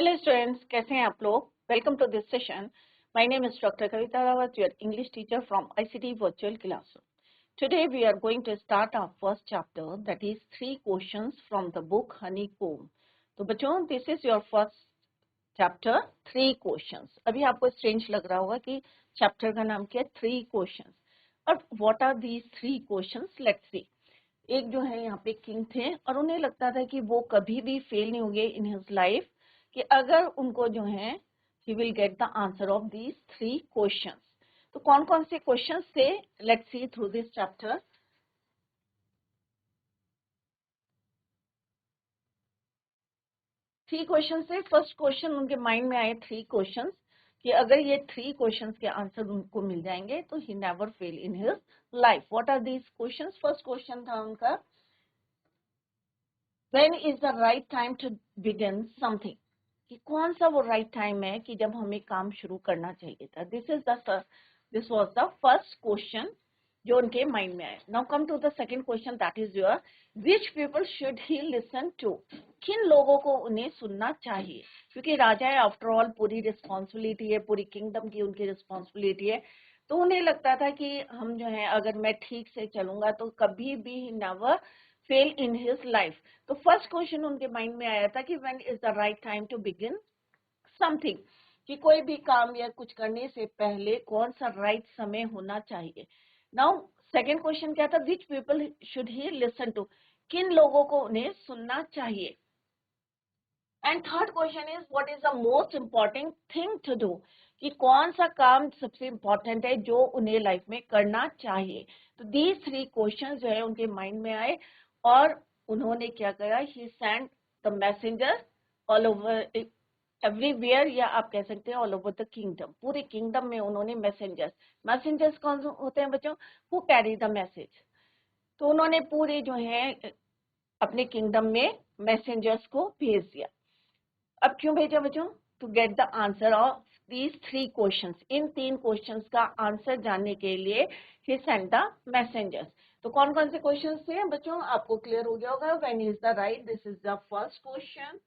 Hello students, कैसे हैं आप लोग। Welcome to this session. My name is doctor Kavita Rawat, your English teacher from ICT virtual classroom. Today we are going to start our first chapter, that is 3 questions from the book Honeycomb. तो बच्चों, this is your first chapter, 3 questions. अभी आपको strange लग रहा होगा कि chapter का नाम क्या है, 3 क्वेश्चंस। और what are these 3 questions, let's see. एक जो है यहाँ पे किंग थे और उन्हें लगता था कि वो कभी भी फेल नहीं होंगे इन हिज लाइफ, कि अगर उनको जो है he will get the answer of these 3 questions. तो कौन कौन से क्वेश्चंस थे, let's see through this chapter. 3 question थे। फर्स्ट क्वेश्चन उनके माइंड में आए 3 क्वेश्चंस कि अगर ये 3 क्वेश्चंस के आंसर उनको मिल जाएंगे तो ही never fail in his life. What are these questions? First question था उनका, when is the right time to begin something, कि कौन सा वो राइट टाइम है कि जब हमें काम शुरू करना चाहिए था। This was the first question जो उनके माइंड में आया। Now come to the second question, that is your, which people should he listen to, किन लोगों को उन्हें सुनना चाहिए। क्योंकि राजा है, आफ्टर ऑल पूरी रिस्पॉन्सिबिलिटी है, पूरी किंगडम की उनकी रिस्पॉन्सिबिलिटी है। तो उन्हें लगता था कि हम जो है अगर मैं ठीक से चलूंगा तो कभी भी never fail in his life. तो फर्स्ट क्वेश्चन उनके माइंड में आया था कि when is the right time to begin something, कि कोई भी काम या कुछ करने से पहले कौन सा राइट समय होना चाहिए। नाउ सेकंड क्वेश्चन क्या था, which people should he listen to, किन लोगों को उन्हें सुनना चाहिए। And third question is what is the most important thing to do, कि कौन सा काम सबसे इंपॉर्टेंट है जो उन्हें लाइफ में करना चाहिए। तो दीज 3 क्वेश्चन जो है उनके माइंड में आए और उन्होंने क्या करा, he send the messenger all over everywhere, या आप कह सकते हैं ऑल ओवर द किंगडम। पूरे किंगडम में उन्होंने मैसेंजर्स कौन होते हैं बच्चों, हु कैरी द मैसेज। तो उन्होंने पूरे जो है अपने किंगडम में मैसेंजर्स को भेज दिया। अब क्यों भेजा बच्चों, to get the answer of these 3 questions, इन 3 क्वेश्चंस का आंसर जानने के लिए ही सेंड द मैसेंजर्स। तो कौन कौन से क्वेश्चंस थे बच्चों, आपको क्लियर हो गया होगा। When is the right, this is the first question.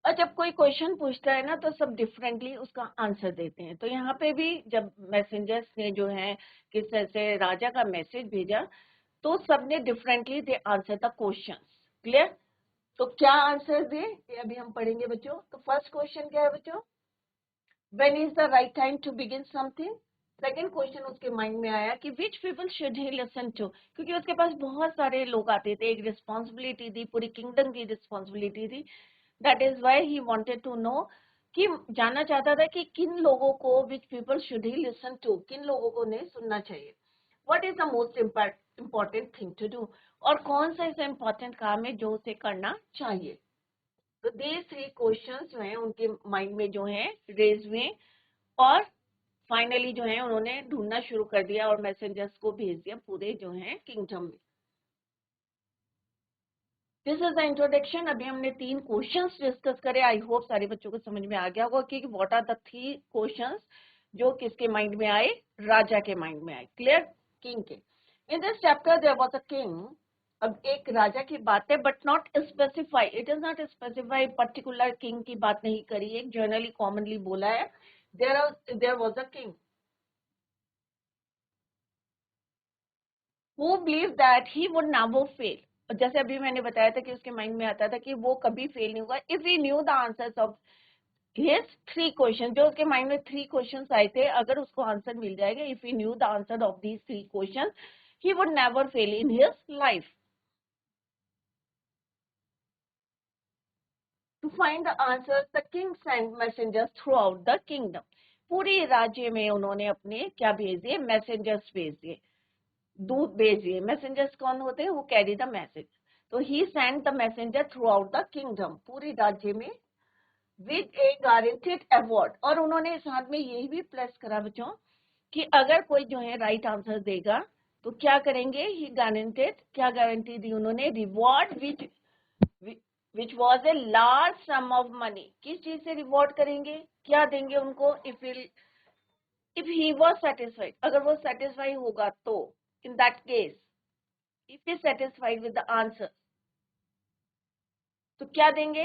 और जब कोई क्वेश्चन पूछता है ना तो सब डिफरेंटली उसका आंसर देते हैं। तो यहाँ पे भी जब मैसेंजर्स ने जो है किस तरह से राजा का मैसेज भेजा तो सबने differently they answer the questions. Clear? तो क्या आंसर दे ये अभी हम पढ़ेंगे बच्चों। तो फर्स्ट क्वेश्चन क्या है बच्चों, when is the right time to begin something. Second question उसके माइंड में आया कि which people should he listen to, क्योंकि उसके पास बहुत सारे लोग आते थे, एक रिस्पॉन्सिबिलिटी थी, पूरी किंगडम की रिस्पॉन्सिबिलिटी थी। That is why he wanted to know, कि जानना चाहता था कि किन लोगों को, which people should he listen to, किन लोगों को उन्हें सुनना चाहिए। What is the most important thing to do, और कौन सा ऐसा इम्पोर्टेंट काम है जो उसे करना चाहिए। तो दीज 3 क्वेश्चंस जो हैं उनके माइंड में जो हैं रेज हुए और फाइनली जो है उन्होंने ढूंढना शुरू कर दिया और मैसेंजर्स को भेज दिया पूरे जो है किंगडम में। This is the introduction. अभी हमने 3 क्वेश्चंस डिस्कस करे। आई होप सारे बच्चों को समझ में आ गया होगा कि व्हाट आर द 3 क्वेश्चंस जो किसके माइंड में आए, राजा के माइंड में आए। क्लियर? किंग के। In this chapter there was a king. अब एक राजा की बात है but not specify, it is not specify particular king की बात नहीं करी, एक जनरली कॉमनली बोला है। देयर वाज अ किंग who believed that he would never fail. और जैसे अभी मैंने बताया था कि उसके माइंड में आता था कि वो कभी फेल नहीं होगा if he knew the answers of his 3 question. जो उसके माइंड में 3 क्वेश्चंस आए थे, अगर उसको आंसर मिल जाएगा, if he knew the answer of these 3 question, he would never fail in his life. To find the answers, the king sent messengers throughout the kingdom. पूरी राज्य में उन्होंने अपने क्या भेज दिए, मैसेंजर्स भेज दिए, दूत भेजिए। मैसेंजर्स कौन होते हैं, वो कैरी द मैसेज। तो he send the messenger throughout the kingdom, पूरी राज्य में, विद ए गारंटेड अवार्ड। और उन्होंने साथ में यही भी प्लस करा बच्चों कि अगर कोई जो है राइट आंसर देगा तो क्या करेंगे, ही गारंटेड, क्या गारंटी दी उन्होंने, reward which was a large some of money. किस चीज से रिवॉर्ड करेंगे, क्या देंगे उनको, इफ ही वॉज सेटिस्फाइड, अगर वो सेटिस्फाई होगा तो, in that case if he is satisfied with the answer, तो क्या देंगे,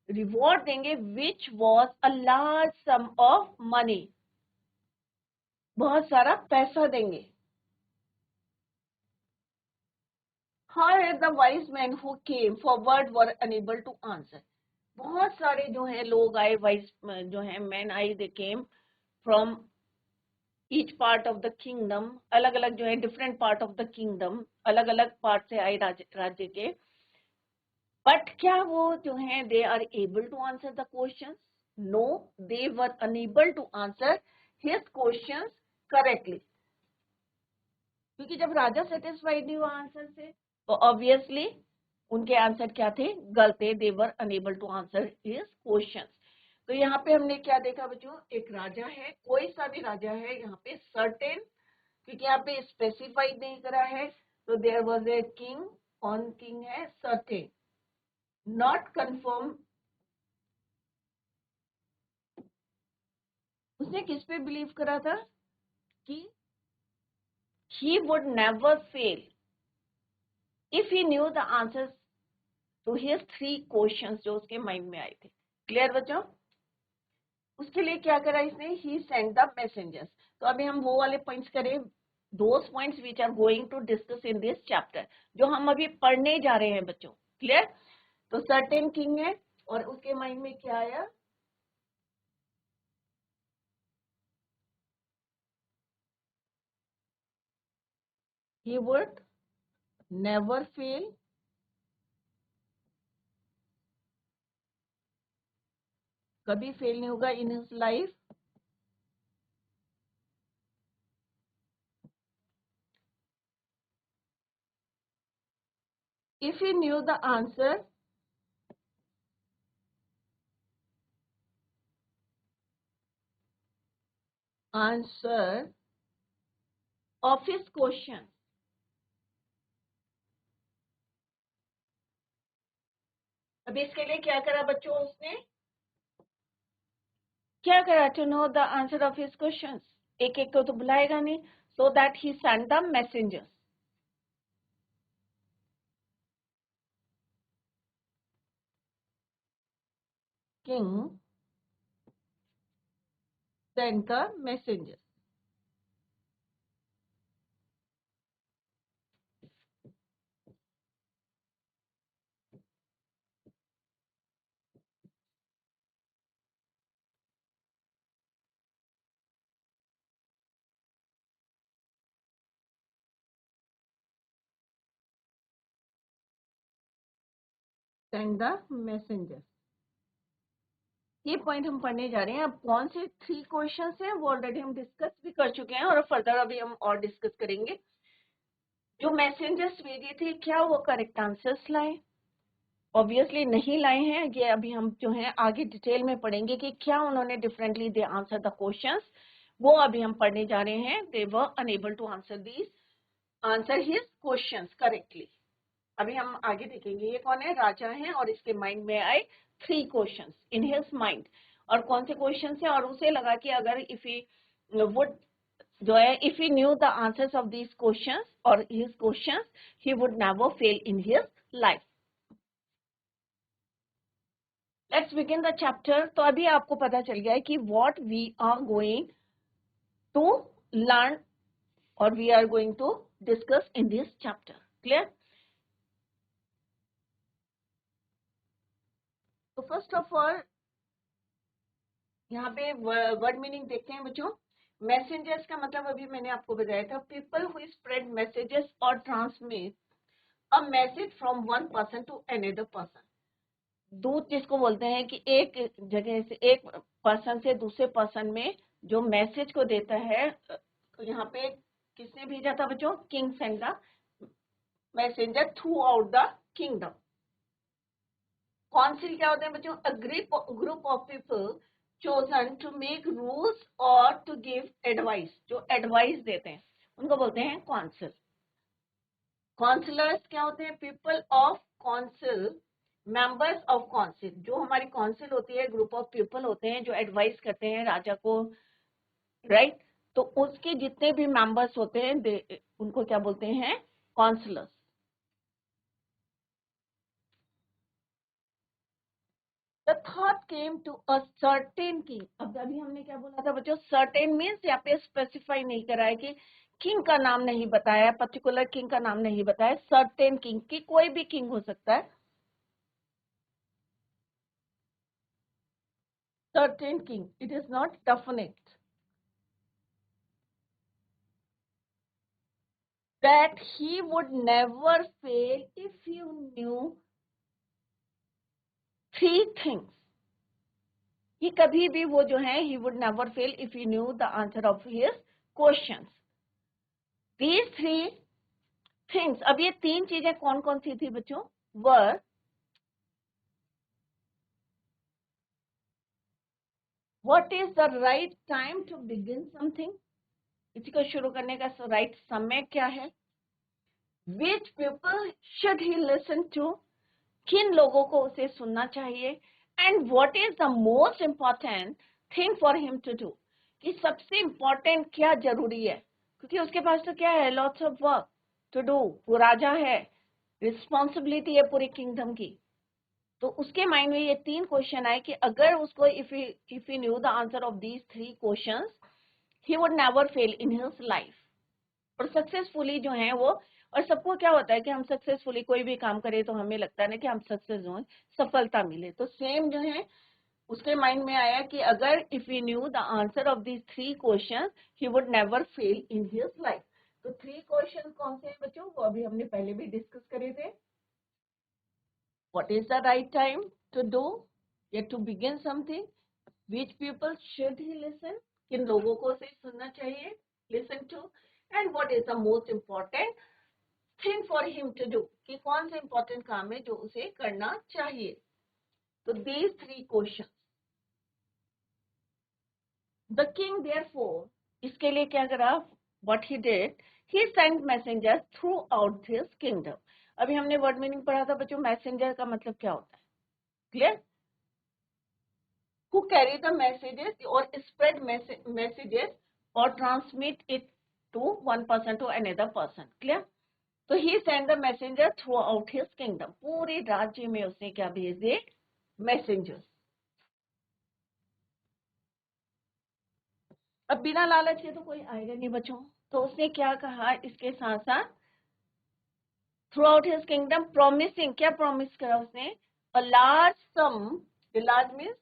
रिवॉर्ड देंगे, which was a large some of money, बहुत सारा पैसा देंगे। However, the wise men who came forward were unable to answer. बहुत सारे जो हैं लोग आए, वाइज जो हैं मैन आए, they came from each part of the kingdom, अलग अलग जो है different part of the kingdom, अलग अलग पार्ट से आए राज्य के। बट क्या वो जो है they are able to answer the questions? No, they were unable to answer his questions correctly. क्योंकि जब राजा सेटिस्फाइड नहीं हुआ आंसर से, तो ऑब्वियसली उनके आंसर क्या थे, गलत थे। They were unable to answer his questions. तो यहाँ पे हमने क्या देखा बच्चों, एक राजा है, कोई सा भी राजा है, यहाँ पे सर्टेन, क्योंकि यहाँ पे स्पेसिफाइड नहीं करा है, तो there was a king, on king है, सर्टेन, नॉट कंफर्म। उसने किस पे बिलीव करा था कि he would never fail if he knew the answers to his 3 questions जो उसके माइंड में आए थे। क्लियर बच्चों? उसके लिए क्या करा इसने, ही सेंड द मैसेंजर्स। तो अभी हम वो वाले पॉइंट्स करें, those points which are going to discuss in this chapter, जो हम अभी पढ़ने जा रहे हैं बच्चों। क्लियर? तो सर्टेन किंग है और उसके माइंड में क्या आया, he would never fail कभी फेल नहीं होगा इन his life if he knew the answer of his question। अब इसके लिए क्या करा बच्चों, उसने क्या करा, to know the answer of his questions, एक एक को तो बुलाएगा नहीं, so that he send the messengers. King sent the messenger। send the messenger। ये पॉइंट हम पढ़ने जा रहे हैं। अब कौन से 3 क्वेश्चंस हैं वो ऑलरेडी हम डिस्कस भी कर चुके हैं और फर्दर अभी हम और डिस्कस करेंगे। जो मैसेंजर्स भेजे थे, क्या वो करेक्ट आंसर्स लाए? ऑब्वियसली नहीं लाए हैं। ये अभी हम जो है आगे डिटेल में पढ़ेंगे कि क्या उन्होंने differently they answer the questions, वो अभी हम पढ़ने जा रहे हैं। They were unable to answer his questions correctly. अभी हम आगे देखेंगे ये कौन है, राजा है, और इसके माइंड में आए 3 क्वेश्चंस इन हिज माइंड। और कौन से क्वेश्चंस हैं, और उसे लगा कि अगर इफ ही वुड जो है, if he knew the answers of these questions और his questions, he would never fail in his life. Let's begin the chapter. तो अभी आपको पता चल गया है कि what we are going to learn और we are going to discuss in this chapter. Clear? तो फर्स्ट ऑफ ऑल यहाँ पे वर्ड मीनिंग देखते हैं बच्चों। मैसेंजर्स का मतलब अभी मैंने आपको बताया था, पीपल हु स्प्रेड मैसेजेस और transmit a message from one person to another person. दूत जिसको बोलते हैं कि एक जगह से, एक पर्सन से दूसरे पर्सन में जो मैसेज को देता है। तो यहाँ पे किसने भेजा था बच्चों, king send the messenger throughout the kingdom. Council क्या होते हैं बच्चों, a group of people chosen to make rules or to give advice। जो एडवाइस देते हैं उनको बोलते हैं काउंसिल। काउंसलर्स क्या होते हैं, people of council, members of council. जो हमारी काउंसिल होती है, ग्रुप ऑफ पीपल होते हैं जो एडवाइस करते हैं राजा को, राइट? तो उसके जितने भी मेंबर्स होते हैं उनको क्या बोलते हैं, counsellors. The thought came to a certain king. अब अभी हमने क्या बोला था बच्चों, certain means यहाँ पे स्पेसिफाई नहीं करा है कि किंग का नाम नहीं बताया, पर्टिकुलर किंग का नाम नहीं बताया, सर्टेन किंग की कोई भी किंग हो सकता है, certain king, it is not definite, that he would never fail if you knew three things. कि कभी भी वो जो है he would never fail if he knew the answer of his questions. These three things, अब ये तीन चीजें कौन कौन सी थी बच्चों, were what is the right time to begin something, इसी को शुरू करने का राइट समय क्या है, which people should he listen to, किन लोगों को उसे सुनना चाहिए, and what is the most important thing for him to do, कि सबसे इम्पोर्टेंट क्या जरूरी है, क्योंकि उसके पास तो क्या है, lots of work to do, वो राजा है, रिस्पॉन्सिबिलिटी है पूरी किंगडम की, तो उसके माइंड में ये तीन क्वेश्चन आए कि अगर उसको if he knew the answer of these three questions he would never fail in his life, और सक्सेसफुली जो है वो, और सबको क्या होता है कि हम सक्सेसफुली कोई भी काम करें तो हमें लगता है ना कि हम सक्सेस हो, सफलता मिले, तो सेम जो है उसके माइंड में आया कि अगर if he knew the answer of these three question he would never fail in his life. तो थ्री क्वेश्चन कौन से हैं बच्चों, वो अभी हमने पहले भी डिस्कस करे थे, what is the right time to do या to begin something, which people should he listen, किन लोगों को उसे सुनना चाहिए, listen to, and what is the most important thing for him to do, कि कौन से important काम है जो उसे करना चाहिए। तो these three questions, the king therefore, इसके लिए क्या करा, what he did, he sent messengers throughout his kingdom। अभी हमने वर्ड मीनिंग पढ़ा था बच्चों, मैसेंजर का मतलब क्या होता है, clear, who carry the messages or spread messages or transmit it to one person to another person, clear। तो he sent the messenger throughout his kingdom, पूरे राज्य में उसने क्या भेज दिए, मैसेंजर्स। अब बिना लालच के तो कोई आएगा नहीं बच्चों, तो उसने क्या कहा इसके साथ साथ, through out his kingdom, promising, क्या प्रॉमिस करा उसने, a large some, large means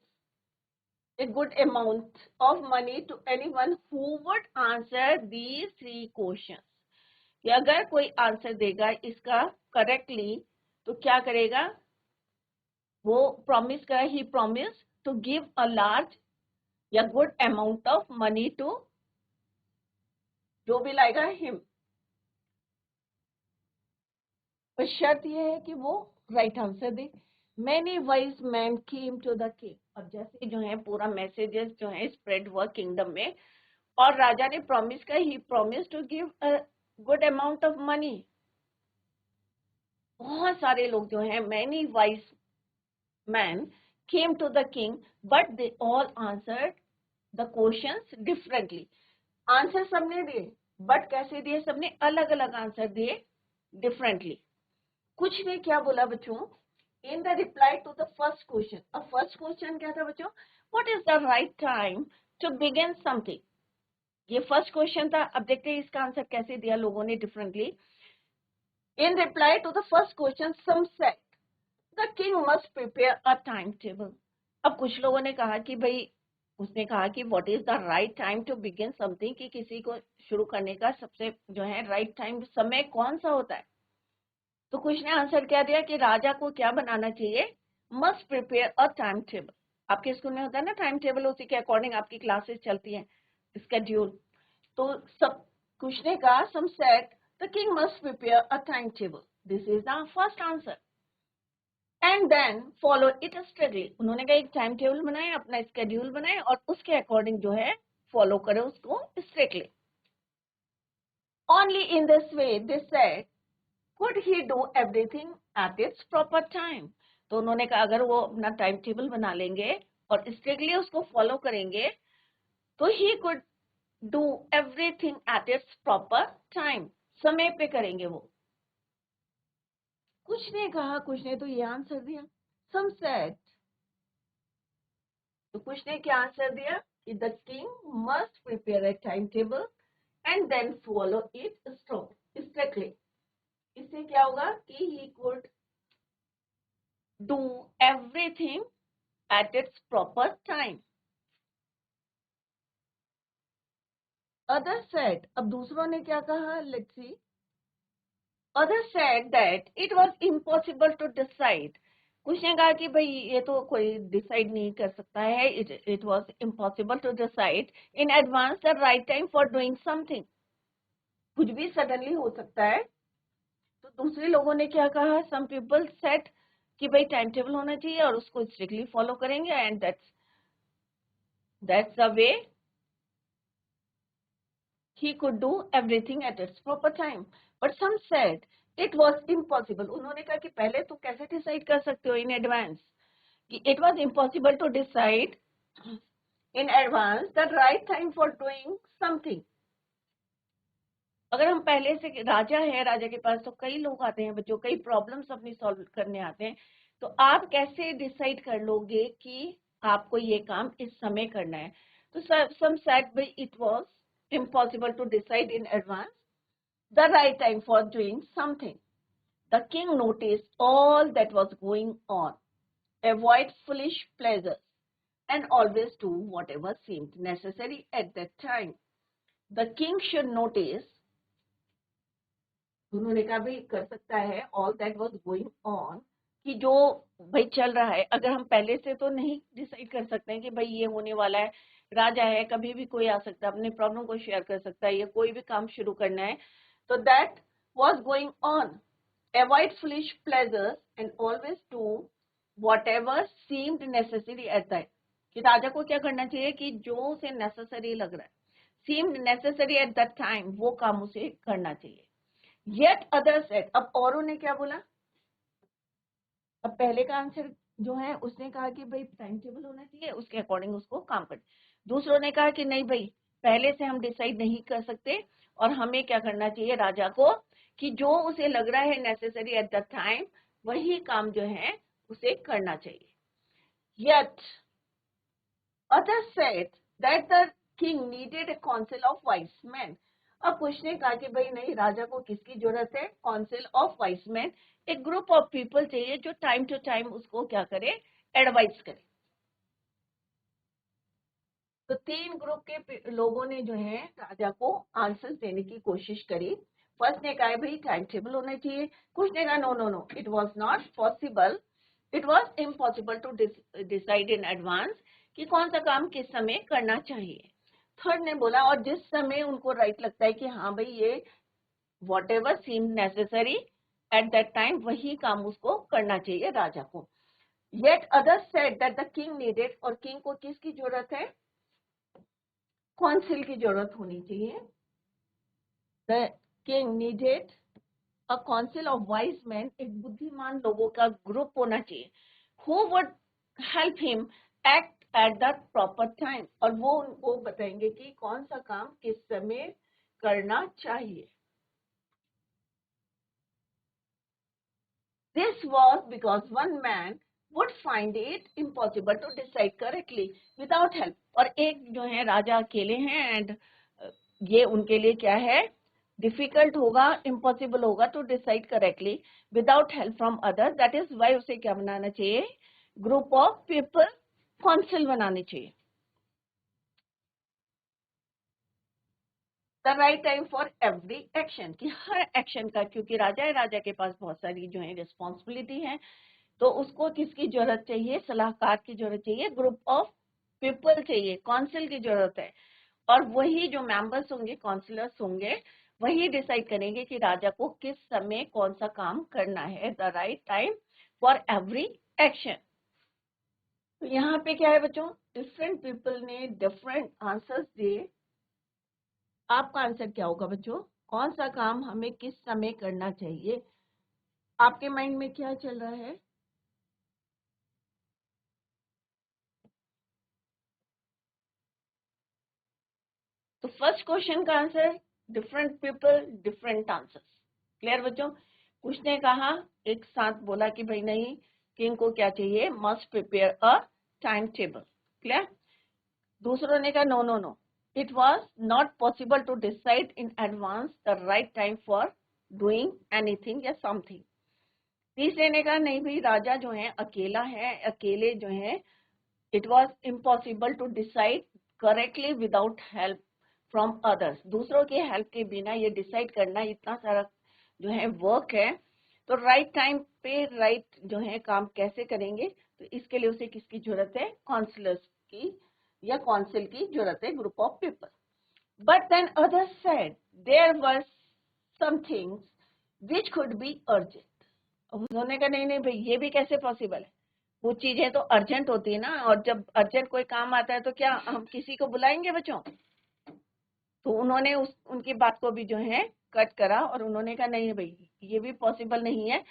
a good amount of money to anyone who would answer these three questions, कि अगर कोई आंसर देगा इसका करेक्टली तो क्या करेगा, वो प्रॉमिस करा, he promise to give a large या good amount of money to, जो भी लाएगा हिम, पर शर्त ये है कि वो राइट आंसर दे। Many wise man came to the king, अब जैसे जो है पूरा मैसेजेस जो है स्प्रेड हुआ किंगडम में, और राजा ने प्रॉमिस का, he promise to give a good amount of money, बहुत सारे लोग जो हैं, many wise man came to the king, but they all answered the questions differently, answer सबने दिए, बट कैसे दिए, सबने अलग अलग आंसर दिए डिफरेंटली। कुछ ने क्या बोला बच्चों, in the reply to the first question, अब फर्स्ट क्वेश्चन क्या था बच्चों, what is the right time to begin something, ये फर्स्ट क्वेश्चन था। अब देखते हैं इसका आंसर कैसे दिया लोगों ने differently. In reply to the first question some said the king must prepare a time table, अब कुछ लोगों ने कहा कि भाई, उसने कहा कि what is the right time to begin something, कि किसी को शुरू करने का सबसे जो है राइट टाइम, समय कौन सा होता है, तो कुछ ने आंसर क्या दिया कि राजा को क्या बनाना चाहिए, must prepare a time table, आपके स्कूल में होता है ना टाइम टेबल, उसी के अकॉर्डिंग आपकी क्लासेस चलती हैं, स्केड्यूल, तो सब कुछ ने कहा, some said the king must prepare a time table, this is the first answer, and then follow it strictly, उन्होंने कहा एक टाइम टेबल बनाए, अपना स्केड्यूल बनाए और उसके अकॉर्डिंग जो है फॉलो करें उसको strictly. Only in this way they said could he do everything at its proper time, तो उन्होंने कहा अगर वो अपना टाइम टेबल बना लेंगे और स्ट्रिक्टली उसको फॉलो करेंगे तो ही could do everything at its proper time, समय पे करेंगे वो। कुछ ने कहा, कुछ ने तो ये आंसर दिया, सम सेड तो कुछ ने क्या आंसर दिया कि the king must prepare a time table and then follow it strictly. इससे क्या होगा कि he could do everything at its proper time. Other said, अब दूसरों ने क्या कहा, let's see. Other said that it was impossible to decide. कुछ ने कहा कि भाई ये तो कोई डिसाइड नहीं कर सकता है, it was impossible to decide in advance the right time for doing something. कुछ भी सडनली हो सकता है। तो दूसरे लोगों ने क्या कहा, सम पीपल सेड कि भाई टाइम टेबल होना चाहिए और उसको स्ट्रिक्टली फॉलो करेंगे and that's the way he could do everything at its proper time. But some said it was impossible. उन्होंने कहा कि पहले तो कैसे डिसाइड कर सकते हो in advance, कि it was impossible to decide in advance the right time for doing something. अगर हम पहले से, राजा है, राजा के पास तो कई लोग आते हैं बच्चों, कई प्रॉब्लम्स अपनी सॉल्व करने आते हैं, तो आप कैसे डिसाइड कर लोगे कि आपको ये काम इस समय करना है। तो some said it was impossible to decide in advance the right time for doing something. The king noticed all that was going on, avoid foolish pleasures, and always do whatever seemed necessary at that time. The king should notice, उन्होंने कहा भाई कर सकता है all that was going on, कि जो भाई चल रहा है, अगर हम पहले से तो नहीं डिसाइड कर सकते हैं कि भाई ये होने वाला है, राजा है, कभी भी कोई आ सकता है, अपने प्रॉब्लम को शेयर कर सकता है, या कोई भी काम शुरू करना है, तो that was going on, avoid foolish pleasures and always do whatever seemed necessary at that, कि राजा को क्या करना चाहिए कि जो उसे नेसेसरी लग रहा है, seemed necessary at that time, वो काम उसे करना चाहिए। Yet others said, अब औरों ने क्या बोला, अब पहले का आंसर जो है उसने कहा कि भाई टाइम टेबल होना चाहिए, उसके अकॉर्डिंग उसको काम कर। दूसरों ने कहा कि नहीं भाई, पहले से हम डिसाइड नहीं कर सकते और हमें क्या करना चाहिए, राजा को, कि जो उसे लग रहा है नेसेसरी एट द टाइम, वही काम जो है उसे करना चाहिए। Yet others said that the king needed a council of wise men. अब कुछ ने कहा कि भाई नहीं, राजा को किसकी जरूरत है, काउंसिल ऑफ वाइज मैन, एक ग्रुप ऑफ पीपल चाहिए जो टाइम टू टाइम उसको क्या करे, एडवाइस करे। तो तीन ग्रुप के लोगों ने जो है राजा को आंसर्स देने की कोशिश करी। फर्स्ट ने कहा भाई टाइम टेबल होना चाहिए, कुछ ने कहा no no no, it was not possible, it was impossible to decide in advance कि कौन सा काम किस समय करना चाहिए। थर्ड ने बोला, और जिस समय उनको राइट लगता है कि हाँ भाई ये whatever seem necessary at that time, वही काम उसको करना चाहिए राजा को। Yet others said that the king needed, और किंग को किसकी जरूरत है, काउंसिल की जरूरत होनी चाहिए। The king needed a council of wise man, एक बुद्धिमान लोगों का ग्रुप होना चाहिए, who would help him act at the proper time, और वो उनको बताएंगे कि कौन सा काम किस समय करना चाहिए। This was because one man would find it impossible to decide correctly without help, और एक जो है राजा अकेले हैं एंड ये उनके लिए क्या है, डिफिकल्ट होगा, इम्पॉसिबल होगा to decide correctly without help from others. That is why उसे क्या बनाना चाहिए, ग्रुप ऑफ पीपल, काउंसिल बनानी चाहिए। The right time for every action, कि हर एक्शन का, क्योंकि राजा है, राजा के पास बहुत सारी जो है रिस्पॉन्सिबिलिटी है, तो उसको किसकी जरूरत चाहिए, सलाहकार की जरूरत चाहिए, ग्रुप ऑफ पीपल चाहिए, काउंसिल की जरूरत है। और वही जो मेंबर्स होंगे, काउंसिलर्स होंगे, वही डिसाइड करेंगे कि राजा को किस समय कौन सा काम करना है, the right time for every action. तो यहाँ पे क्या है बच्चों, डिफरेंट पीपल ने डिफरेंट आंसर्स दिए। आपका आंसर क्या होगा बच्चों, कौन सा काम हमें किस समय करना चाहिए, आपके माइंड में क्या चल रहा है। तो फर्स्ट क्वेश्चन का answer, different people different answers. Clear बच्चों, कुछ ने कहा, एक साथ बोला कि भाई नहीं, किंग को क्या चाहिए, must prepare a time table, clear? दूसरों ने कहा no no no, it was not possible to decide in advance the right time for doing anything या समथिंग। तीसरे ने कहा नहीं भाई, राजा जो है अकेला है, अकेले जो है it was impossible to decide correctly without help from others. दूसरों की हेल्प के बिना ये डिसाइड करना इतना सारा जो है वर्क है, तो राइट टाइम पे राइट जो है काम कैसे करेंगे? तो इसके लिए उसे किसकी जरूरत है? काउंसलर्स की या काउंसिल की जरूरत है, group of people. But then others said there were some things which could be urgent. उन्होंने कहा नहीं नहीं भाई, ये भी कैसे पॉसिबल है? वो चीजें तो अर्जेंट होती है ना, और जब अर्जेंट कोई काम आता है तो क्या हम किसी को बुलाएंगे बच्चों? तो उन्होंने उनकी बात को भी जो है कट करा और उन्होंने कहा नहीं भाई, ये भी पॉसिबल नहीं है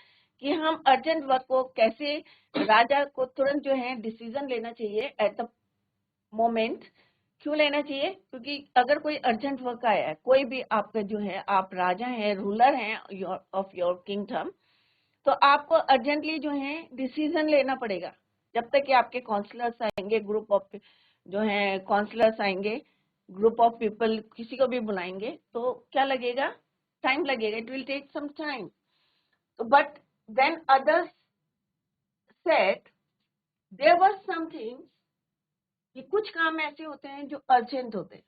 कि हम अर्जेंट वर्क को कैसे, राजा को तुरंत जो है डिसीजन लेना चाहिए एट द मोमेंट। क्यों लेना चाहिए? क्योंकि अगर कोई अर्जेंट वर्क आया है, कोई भी आपका जो है, आप राजा हैं, रूलर हैं ऑफ योर किंगडम, तो आपको अर्जेंटली जो है डिसीजन लेना पड़ेगा। जब तक कि आपके काउंसलर्स आएंगे, ग्रुप ऑफ जो है काउंसलर्स आएंगे, ग्रुप ऑफ पीपल किसी को भी बुलाएंगे, तो क्या लगेगा? टाइम लगेगा, it will take some time. तो but then others said there were something, कि कुछ काम ऐसे होते हैं जो अर्जेंट होते हैं।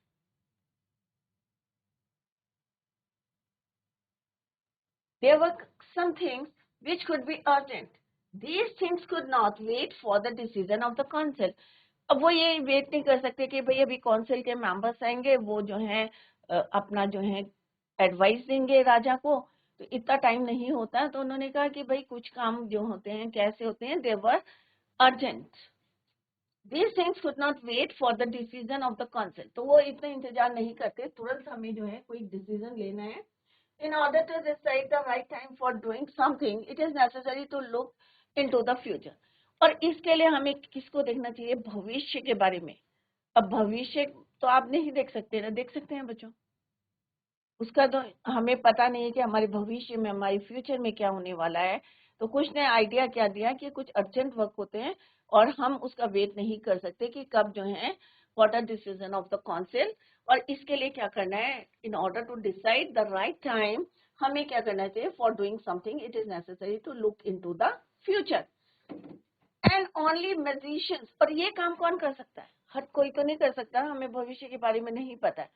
There were some things which could be urgent. These things could not wait for the decision of the council. अब वो ये वेट नहीं कर सकते कि भाई अभी काउंसिल के मेंबर्स आएंगे, वो जो है अपना जो है एडवाइस देंगे राजा को, तो इतना टाइम नहीं होता। तो उन्होंने कहा कि भाई कुछ काम जो होते हैं कैसे होते हैं, they were urgent. These things could not wait for the decision of the council. तो वो इतना इंतजार नहीं करते, तुरंत हमें जो है कोई डिसीजन लेना है। In order to decide the right time for doing something, it is necessary to look into the future. और इसके लिए हमें किसको देखना चाहिए? भविष्य के बारे में। अब भविष्य तो आप नहीं देख सकते ना, देख सकते हैं बच्चों? उसका तो हमें पता नहीं है कि हमारे भविष्य में, हमारे फ्यूचर में क्या होने वाला है। तो कुछ ने आइडिया क्या दिया कि कुछ अर्जेंट वर्क होते हैं और हम उसका वेट नहीं कर सकते कि कब जो है what are decision of the council, और इसके लिए क्या करना है? In order to decide the right time, हमें क्या करना चाहिए? For doing something it is necessary to look into the future. And only magicians, और ये काम कौन कर सकता है? हर कोई तो नहीं कर सकता, हमें भविष्य के बारे में नहीं पता है।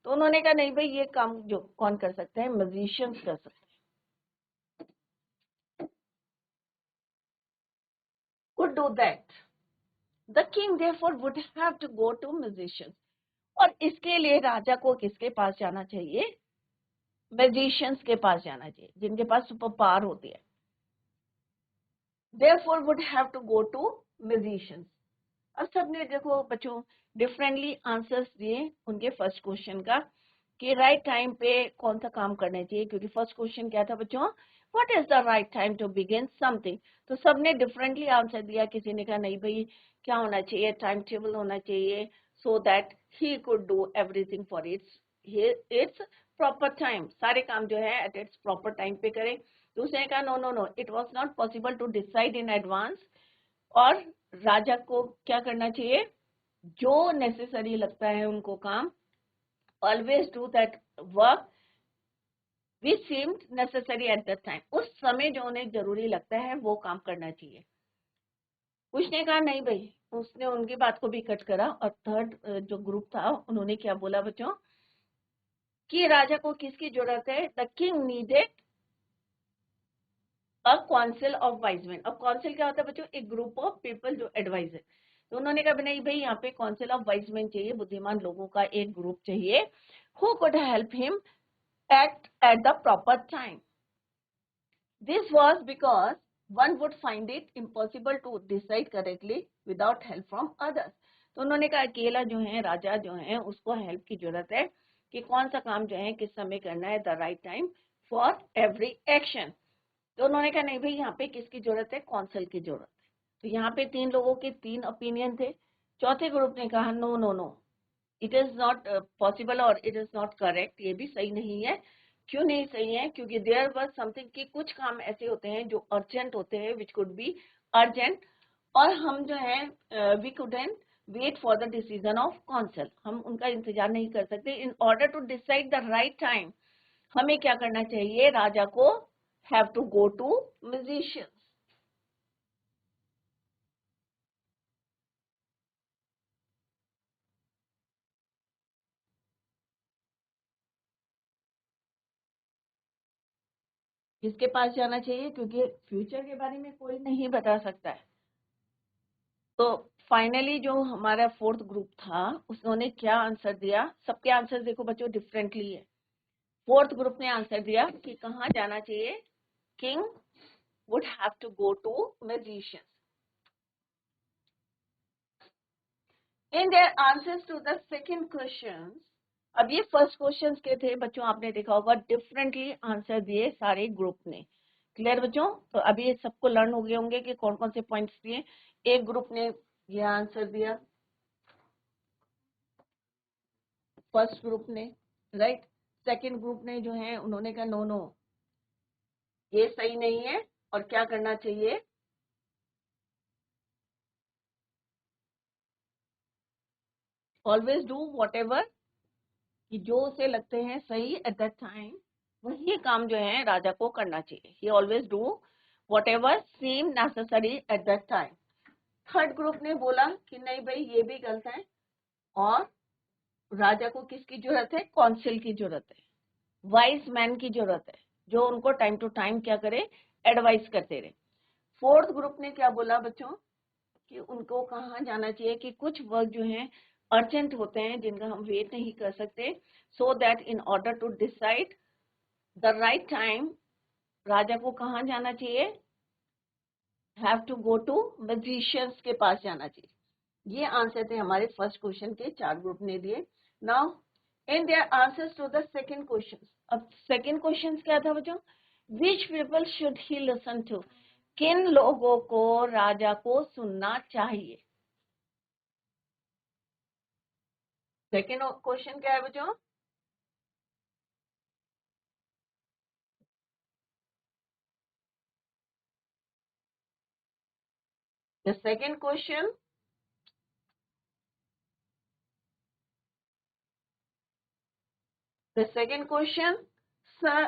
तो उन्होंने कहा नहीं भाई, ये काम जो कौन कर सकते हैं? मैजिशियंस कर सकते हैं। could do that. The king therefore would have to go to musicians. और इसके लिए राजा को किसके पास जाना चाहिए? मैजिशियंस के पास जाना चाहिए, जिनके पास सुपर पावर होती है। therefore would have to go to musicians. अब सबने देखो बच्चों डिफरेंटली आंसर्स दिए उनके फर्स्ट क्वेश्चन का, कि राइट टाइम पे कौन सा काम करना चाहिए। क्योंकि फर्स्ट क्वेश्चन क्या था बच्चों? What is the right time to begin something. तो सबने डिफरेंटली आंसर दिया। किसी ने कहा नहीं भाई, क्या होना चाहिए? टाइम टेबल होना चाहिए, सो that he could do everything for its proper time. सारे काम जो है एट इट्स प्रॉपर टाइम पे करें। दूसरे ने कहा no no no, it was not possible to decide in advance, और राजा को क्या करना चाहिए? जो नेसेसरी लगता है उनको काम, always do that work which seemed necessary at that time. उस समय जो उन्हें जरूरी लगता है वो काम करना चाहिए। कुछ ने कहा नहीं भाई, उसने उनकी बात को भी कट करा। और थर्ड जो ग्रुप था उन्होंने क्या बोला बच्चों? कि राजा को किसकी जरूरत है? The king needed a council of wise main. अब काउंसिल क्या होता है बच्चों? एक ग्रुप ऑफ पीपल जो एडवाइज है। तो उन्होंने कहा नहीं भाई, यहाँ पे काउंसिल ऑफ वाइज मेन चाहिए, बुद्धिमान लोगों का एक ग्रुप चाहिए। Who could help him act at the proper time. This was because one would find it impossible to decide correctly without help from others. तो उन्होंने कहा अकेला जो है राजा जो है उसको हेल्प की जरूरत है कि कौन सा काम जो है किस समय करना है, the right time for every action. तो उन्होंने कहा नहीं भाई, यहाँ पे किसकी जरूरत है? काउंसिल की जरूरत है। तो यहाँ पे तीन लोगों के तीन ओपिनियन थे। चौथे ग्रुप ने कहा no no no, it is not possible और इट इज नॉट करेक्ट, ये भी सही नहीं है। क्यों नहीं सही है? क्योंकि देयर वाज समथिंग, कि कुछ काम ऐसे होते हैं जो अर्जेंट होते हैं, विच कुड बी अर्जेंट, और हम जो है we couldn't wait for the decision of council, हम उनका इंतजार नहीं कर सकते। In order to decide the right time, हमें क्या करना चाहिए, राजा को have to go to musicians. किसके पास जाना चाहिए, क्योंकि फ्यूचर के बारे में कोई नहीं बता सकता है। तो फाइनली जो हमारा फोर्थ ग्रुप था उसने क्या आंसर दिया, सबके आंसर देखो बच्चों डिफरेंटली है। फोर्थ ग्रुप ने आंसर दिया कि कहाँ जाना चाहिए, king would have to go to musicians. In their answers to the second question, अब ये फर्स्ट क्वेश्चन के थे बच्चों, आपने देखा होगा डिफरेंटली आंसर दिए सारे ग्रुप ने। क्लियर बच्चों, तो अभी ये सबको लर्न हो गए होंगे कि कौन कौन से पॉइंट्स दिए। एक ग्रुप ने ये आंसर दिया, फर्स्ट ग्रुप ने, राइट। सेकंड ग्रुप ने जो है उन्होंने कहा नो नो ये सही नहीं है, और क्या करना चाहिए, ऑलवेज डू वॉट एवर, कि जो उसे लगते हैं सही एट दैट टाइम, वही काम जो है राजा को करना चाहिए। He always do whatever seem necessary at that time. Third group ने बोला कि नहीं भाई ये भी गलत है, और राजा को किसकी जरूरत है, काउंसिल की जरूरत है, वाइज मैन की जरूरत है, जो उनको टाइम टू टाइम क्या करे, एडवाइस करते रहे। फोर्थ ग्रुप ने क्या बोला बच्चों, कि उनको कहाँ जाना चाहिए, कि कुछ वर्क जो है अर्जेंट होते हैं जिनका हम वेट नहीं कर सकते, so that in order to decide the right time, राजा को कहाँ जाना चाहिए, have to go to magicians के पास जाना चाहिए। ये आंसर थे हमारे फर्स्ट क्वेश्चन के, चार ग्रुप ने दिए। Now in their answers to the second question, अब सेकंड क्वेश्चन क्या था बच्चों, which people should he listen to, किन लोगों को राजा को सुनना चाहिए। सेकेंड क्वेश्चन क्या है बच्चों, the second question, the second question, sir,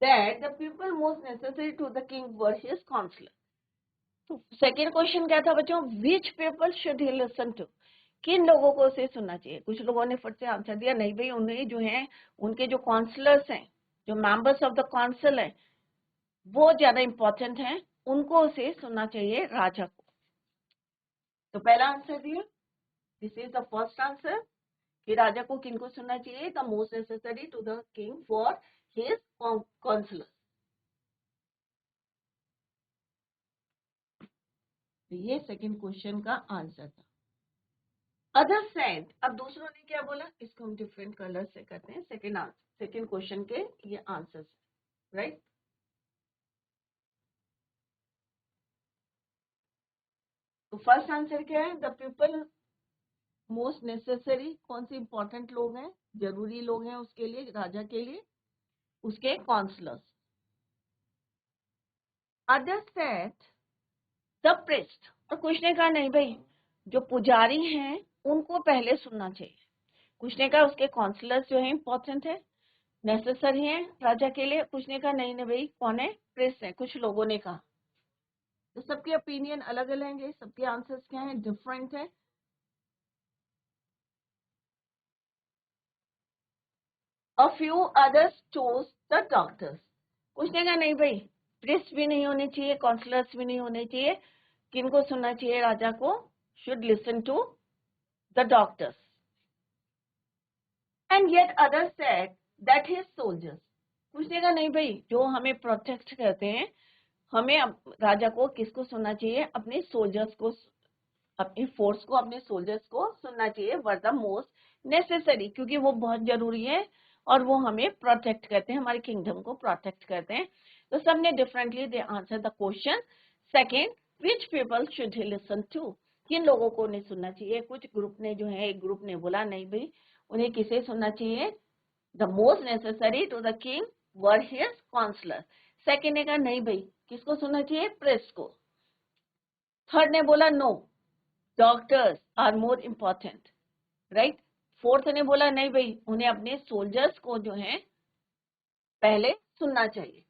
that the people most necessary to the king were his counselor. तो सेकेंड क्वेश्चन क्या था बच्चों, which people should he listen to, किन लोगों को उसे सुनना चाहिए। कुछ लोगों ने फट से आंसर दिया नहीं भाई उन्हें जो है उनके जो काउंसलर्स हैं, जो मेंबर्स ऑफ द काउंसिल हैं, वो ज्यादा इंपॉर्टेंट हैं, उनको उसे सुनना चाहिए राजा को। तो पहला आंसर दिया, this is the first answer, कि राजा को किनको सुनना चाहिए, the most necessary to the king for his counsellor. तो ये सेकंड क्वेश्चन का आंसर था। अदर सेड, अब दूसरों ने क्या बोला, इसको हम डिफरेंट कलर से करते हैं। सेकंड क्वेश्चन के ये आंसर, राइट। तो फर्स्ट आंसर क्या है, द पीपल मोस्ट नेसेसरी, कौन से इंपॉर्टेंट लोग हैं, जरूरी लोग हैं उसके लिए, राजा के लिए, उसके counsellors. Other said the priest, और कुछ ने कहा नहीं भाई जो पुजारी हैं उनको पहले सुनना चाहिए। कुछ ने कहा उसके काउंसलर्स जो है इंपॉर्टेंट है, नेसेसरी है राजा के लिए। कुछ ने कहा नहीं नहीं भाई कौन है, प्रेस है, कुछ लोगों ने कहा। तो सबके ओपिनियन अलग अलग है, सबके आंसर्स क्या हैं, डिफरेंट है। A few others chose the doctors, कुछ ने कहा नहीं भाई प्रेस भी नहीं होने चाहिए, काउंसलर्स भी नहीं होने चाहिए, किनको सुनना चाहिए राजा को, should listen to the doctors. And yet others said that his soldiers, कुछ ने कहा नहीं भाई जो हमें प्रोटेक्ट करते हैं, हमें राजा को किसको सुनना चाहिए, अपने सोल्जर्स को, अपनी फोर्स को, अपने सोल्जर्स को सुनना चाहिए, वर द मोस्ट नेसेसरी, क्योंकि वो बहुत जरूरी है और वो हमें प्रोटेक्ट करते हैं, हमारे किंगडम को प्रोटेक्ट करते हैं। तो सबने differently they answer the question second, which people should he listen to, किन लोगों को उन्हें सुनना चाहिए। कुछ ग्रुप ने जो है, एक ग्रुप ने बोला नहीं भाई उन्हें किसे सुनना चाहिए, the most necessary to the king were his counsellor. Second ने कहा नहीं भाई, किसको सुनना चाहिए? प्रेस को। थर्ड ने बोला no, doctors are more important, right. Fourth ने बोला नहीं भाई, उन्हें अपने सोल्जर्स को जो है पहले सुनना चाहिए।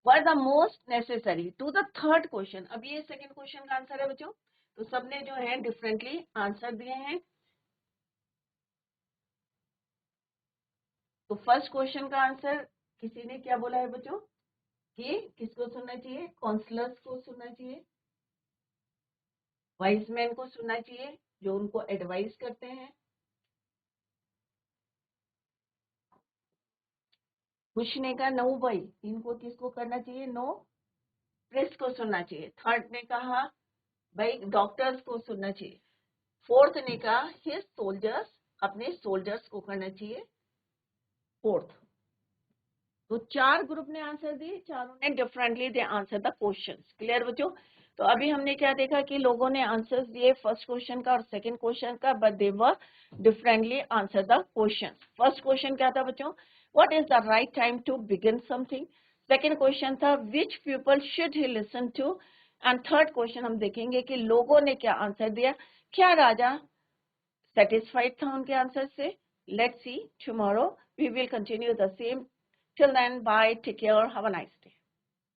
Were the most necessary to the third question. अब ये सेकंड क्वेश्चन का आंसर है बच्चों, तो सबने जो है डिफरेंटली आंसर दिए हैं। तो फर्स्ट क्वेश्चन का आंसर किसी ने क्या बोला है बच्चों कि किसको सुनना चाहिए? काउंसलर्स को सुनना चाहिए, वाइज मैन को सुनना चाहिए जो उनको एडवाइस करते हैं। कुछ ने कहा नो भाई, इनको किसको करना चाहिए? नो, प्रेस को सुनना चाहिए। थर्ड ने कहा भाई डॉक्टर्स को सुनना चाहिए। फोर्थ ने कहा हिज सोल्जर्स, अपने सोल्जर्स को करना चाहिए। फोर्थ। तो चार ग्रुप ने आंसर दिए, चारों ने differently they answer the questions. Clear बच्चों? तो अभी हमने क्या देखा कि लोगों ने आंसर्स दिए फर्स्ट क्वेश्चन का और सेकंड क्वेश्चन का, but they were differently answer the question. First question क्या था बच्चों? What is the right time to begin something. Second question था which people should he listen to. And third question हम देखेंगे कि लोगों ने क्या आंसर दिया, क्या राजा सेटिस्फाइड था उनके आंसर से। Let's see tomorrow, we will continue the same. Till then, bye, take care, have a nice